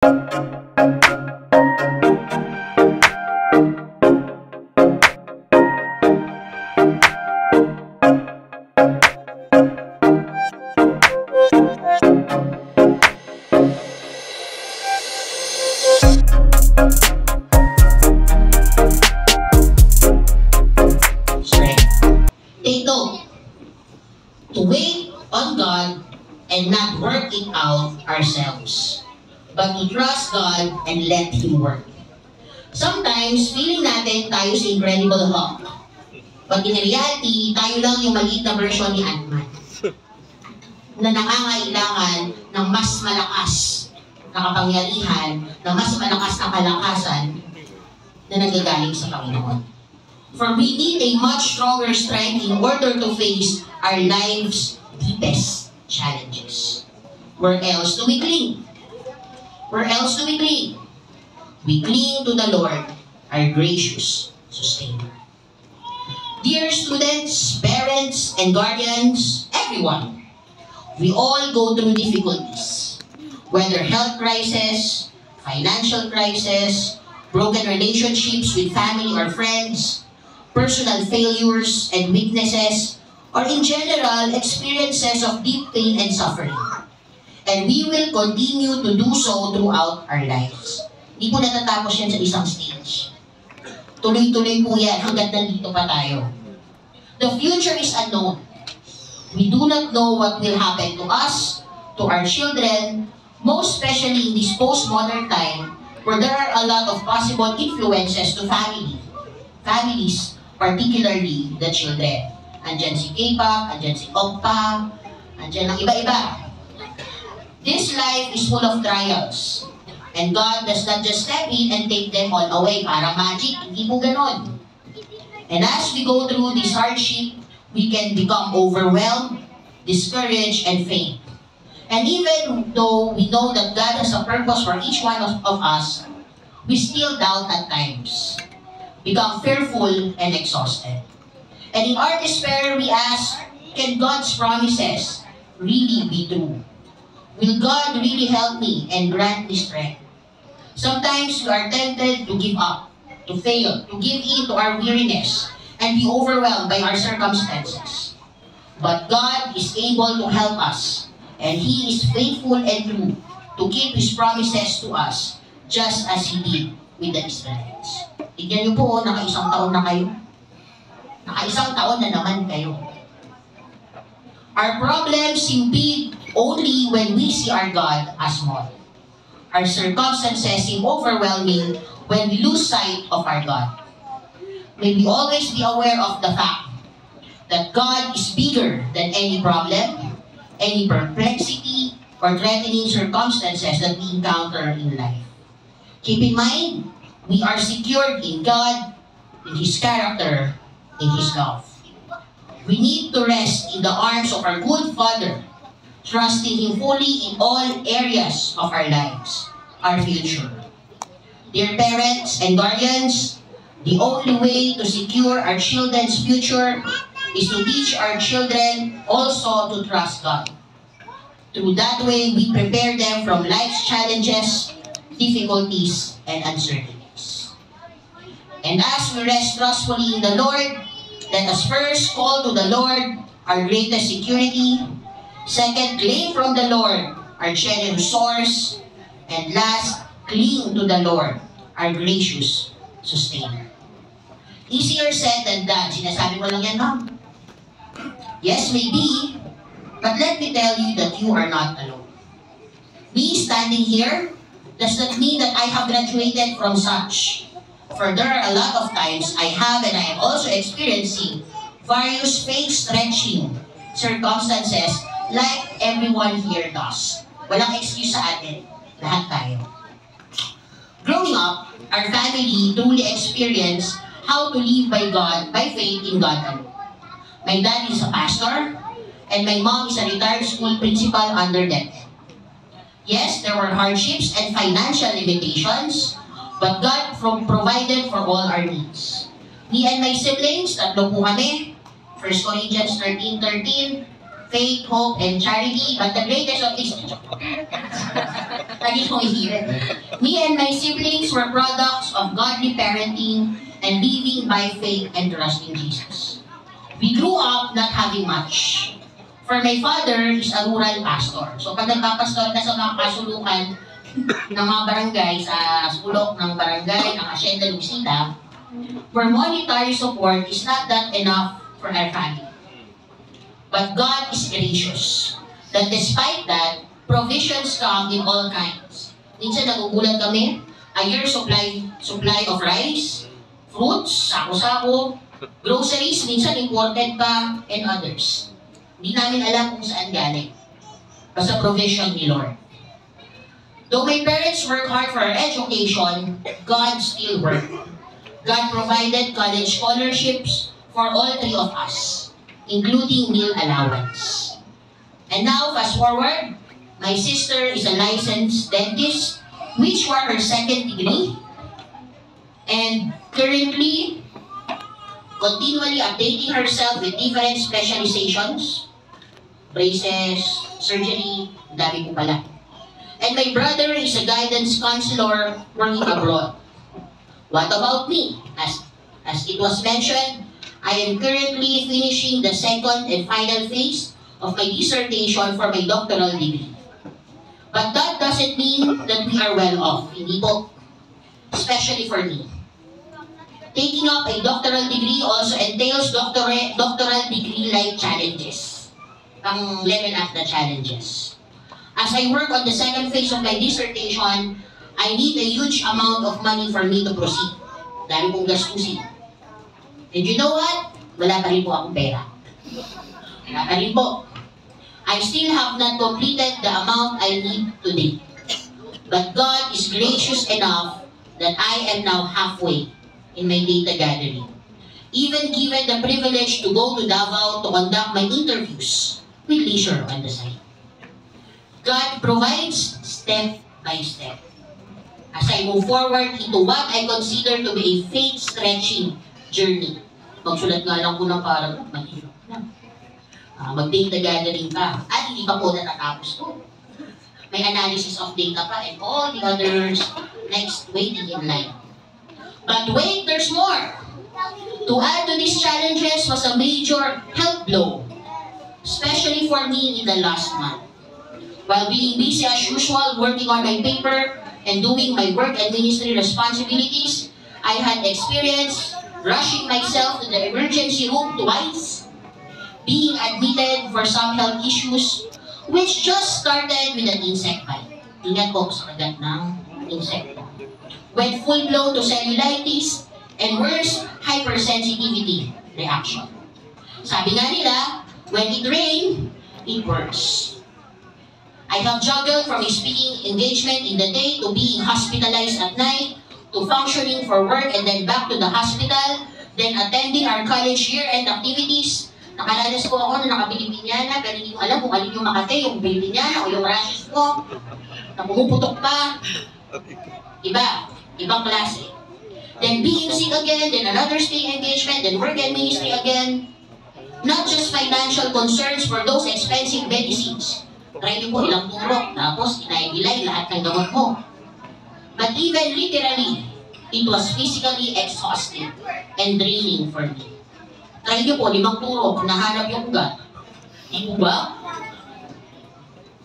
Take note, to wait on God and not work it out ourselves, but to trust God and let Him work. Sometimes, feeling natin tayo si Incredible Hulk. But in reality, tayo lang yung maliit na version ni Ant-Man na nangangailangan ng mas malakas na kapangyarihan, ng mas malakas na kalakasan na nanggagaling sa Panginoon. For we need a much stronger strength in order to face our life's deepest challenges. Where else do we cling? Where else do we cling? We cling to the Lord, our gracious sustainer. Dear students, parents, and guardians, everyone, we all go through difficulties. Whether health crisis, financial crisis, broken relationships with family or friends, personal failures and weaknesses, or in general, experiences of deep pain and suffering. And we will continue to do so throughout our lives. Hindi po natatapos yan sa isang stage. Tuloy-tuloy po yan hanggang nandito pa tayo. The future is unknown. We do not know what will happen to us, to our children, most especially in this postmodern time where there are a lot of possible influences to families, particularly the children. Andyan si K-pop, andyan si Oppa, andyan ang iba-iba. This life is full of trials. And God does not just step in and take them all away. Parang magic, hindi po ganon. And as we go through this hardship, we can become overwhelmed, discouraged, and faint. And even though we know that God has a purpose for each one of us, we still doubt at times, become fearful and exhausted. And in our despair, we ask, can God's promises really be true? Will God really help me and grant me strength? Sometimes we are tempted to give up, to fail, to give in to our weariness, and be overwhelmed by our circumstances. But God is able to help us, and He is faithful and true to keep His promises to us, just as He did with the Israelites. Tignan niyo po, naka-isang taon na kayo. Naka-isang taon na naman kayo. Our problems seem big only when we see our God as small. Our circumstances seem overwhelming when we lose sight of our God. May we always be aware of the fact that God is bigger than any problem, any perplexity, or threatening circumstances that we encounter in life. Keep in mind, we are secured in God, in His character, in His love. We need to rest in the arms of our good Father, trusting Him fully in all areas of our lives, our future. Dear parents and guardians, the only way to secure our children's future is to teach our children also to trust God. Through that way, we prepare them from life's challenges, difficulties, and uncertainties. And as we rest trustfully in the Lord, let us first call to the Lord, our greatest security. Second, claim from the Lord, our generous source. And last, cling to the Lord, our gracious sustainer. Easier said than done. Sinasabi ko lang yan, ma'am. Yes, maybe, but let me tell you that you are not alone. Me standing here does not mean that I have graduated from such. For there are a lot of times I have and I am also experiencing various faith-stretching circumstances like everyone here does. Walang excuse sa atin. Lahat tayo. Growing up, our family truly experienced how to live by faith in God alone. My dad is a pastor, and my mom is a retired school principal under DepEd. Yes, there were hardships and financial limitations, but God provided for all our needs. Me and my siblings, tatlo po kami. 1 Corinthians 13:13, faith, hope, and charity, but the greatest of these me and my siblings were products of godly parenting and living by faith and trust in Jesus. We grew up not having much. For my father is a rural pastor. So pag nagpapastor na sa mga kasulukan ng mga barangay, sa sulok ng barangay, ng Hacienda Luisita, where monetary support is not that enough for our family. But God is gracious. That despite that, provisions come in all kinds. Minsan nagugulat kami, a year supply of rice, fruits, sako-sako, groceries, minsan imported pa, and others. Hindi namin alam kung saan galing. Basta provision ni Lord. Though my parents worked hard for our education, God still worked. God provided college scholarships for all three of us, including meal allowance. And now, fast forward, my sister is a licensed dentist, which was her second degree, and currently continually updating herself with different specializations, braces, surgery, dami ko pala. And my brother is a guidance counselor working abroad. What about me? As it was mentioned, I am currently finishing the second and final phase of my dissertation for my doctoral degree. But that doesn't mean that we are well off. Hindi po. Especially for me. Taking up a doctoral degree also entails doctoral degree-like challenges. Ang level up the challenges. As I work on the second phase of my dissertation, I need a huge amount of money for me to proceed. Dami kong gastusin. And you know what? Wala pa rin po akong pera. Wala pa rin po. I still have not completed the amount I need today. But God is gracious enough that I am now halfway in my data gathering. Even given the privilege to go to Davao to conduct my interviews with leisure on the side. God provides step by step. As I move forward into what I consider to be a faith-stretching journey. Magsulat nga lang po ng parang mahirap na. Mag-data gathering pa. At hindi pa po natatapos to. May analysis of data pa and all the others next waiting in line. But wait, there's more. To add to these challenges was a major health blow, especially for me in the last month. While being busy as usual, working on my paper and doing my work and ministry responsibilities, I had experienced rushing myself to the emergency room twice, being admitted for some health issues, which just started with an insect bite. Ingat po sa kagat ng insect. Went full-blown to cellulitis and worse, hypersensitivity reaction. Sabi nga nila, when it rains, it works. I have juggled from a speaking engagement in the day to being hospitalized at night, to functioning for work and then back to the hospital, then attending our college year-end activities. Nakalalas po ako na naka-Pilipinyana, pero hindi ko alam kung alin yung Makate, yung Pilipinyana o yung rashes ko. Na pumuputok pa. Ibang klase. Then being sick again, then another speaking engagement, then work and ministry again. Not just financial concerns for those expensive medicines. Try niyo po ilang turok, tapos inay-ilay lahat ng gamot mo. But even literally, it was physically exhausting and draining for me. Try niyo po, 5 turok, nahanap yung ugat. Di po ba?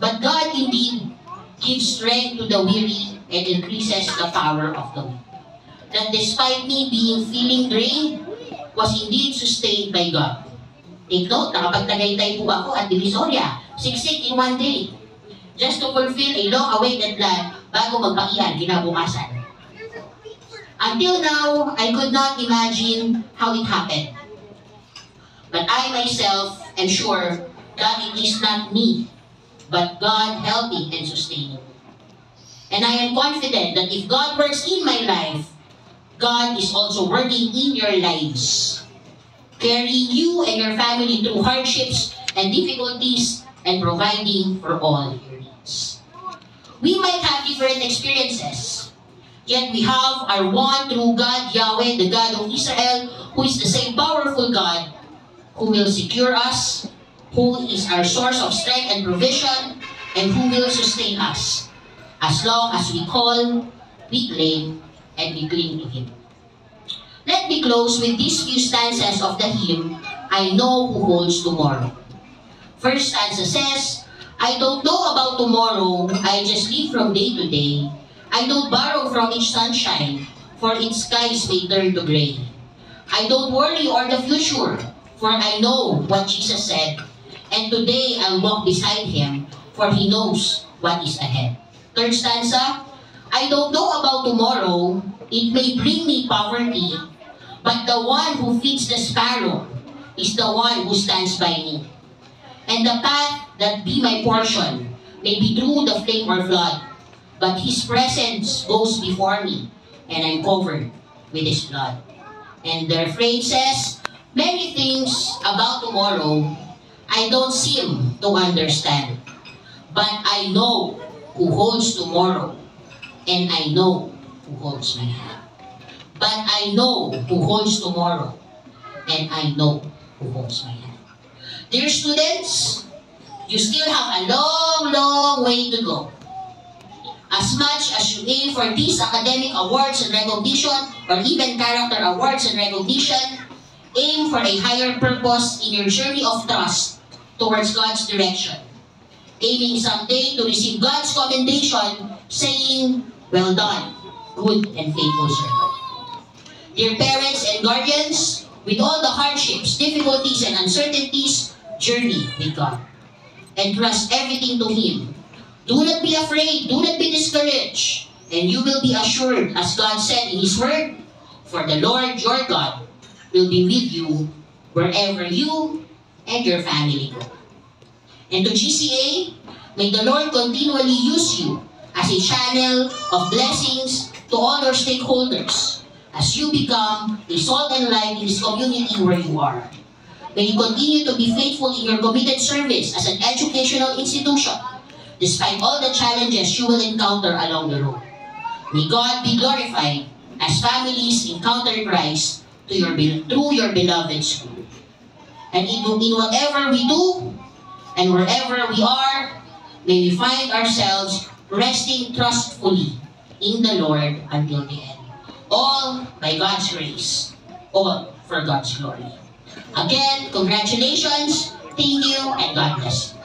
But God indeed gives strength to the weary and increases the power of the weak. That despite me feeling drained, was indeed sustained by God. Take note, nakapagtagaytay po ako at Divisoria, 6 in one day, just to fulfill a long-awaited plan bago magpakihan kinabukasan. Until now, I could not imagine how it happened. But I myself am sure that it is not me, but God helping and sustaining. And I am confident that if God works in my life, God is also working in your lives, carrying you and your family through hardships and difficulties and providing for all your needs. We might have different experiences, yet we have our one true God, Yahweh, the God of Israel, who is the same powerful God, who will secure us, who is our source of strength and provision, and who will sustain us, as long as we call, we claim, and we cling to Him. Let me close with these few stanzas of the hymn, I Know Who Holds Tomorrow. First stanza says, I don't know about tomorrow, I just live from day to day. I don't borrow from each sunshine, for its skies may turn to gray. I don't worry o'er the future, for I know what Jesus said, and today I'll walk beside Him, for He knows what is ahead. Third stanza, I don't know about tomorrow, it may bring me poverty, but the one who feeds the sparrow is the one who stands by me. And the path that be my portion may be through the flame or flood, but His presence goes before me, and I'm covered with His blood. And the refrain says, many things about tomorrow I don't seem to understand, but I know who holds tomorrow, and I know who holds my hand. But I know who holds tomorrow, and I know who holds my hand. Dear students, you still have a long, long way to go. As much as you aim for these academic awards and recognition, or even character awards and recognition, aim for a higher purpose in your journey of trust towards God's direction, aiming someday to receive God's commendation, saying, well done, good and faithful servant. Dear parents and guardians, with all the hardships, difficulties, and uncertainties, journey with God, and trust everything to Him. Do not be afraid, do not be discouraged, and you will be assured, as God said in His Word, for the Lord your God will be with you wherever you and your family go. And to GCA, may the Lord continually use you as a channel of blessings to all our stakeholders as you become a salt and light in this community where you are. May you continue to be faithful in your committed service as an educational institution, despite all the challenges you will encounter along the road. May God be glorified as families encounter Christ through your beloved school. And in whatever we do and wherever we are, may we find ourselves resting trustfully in the Lord until the end. All by God's grace, all for God's glory. Again, congratulations, thank you, and God bless you.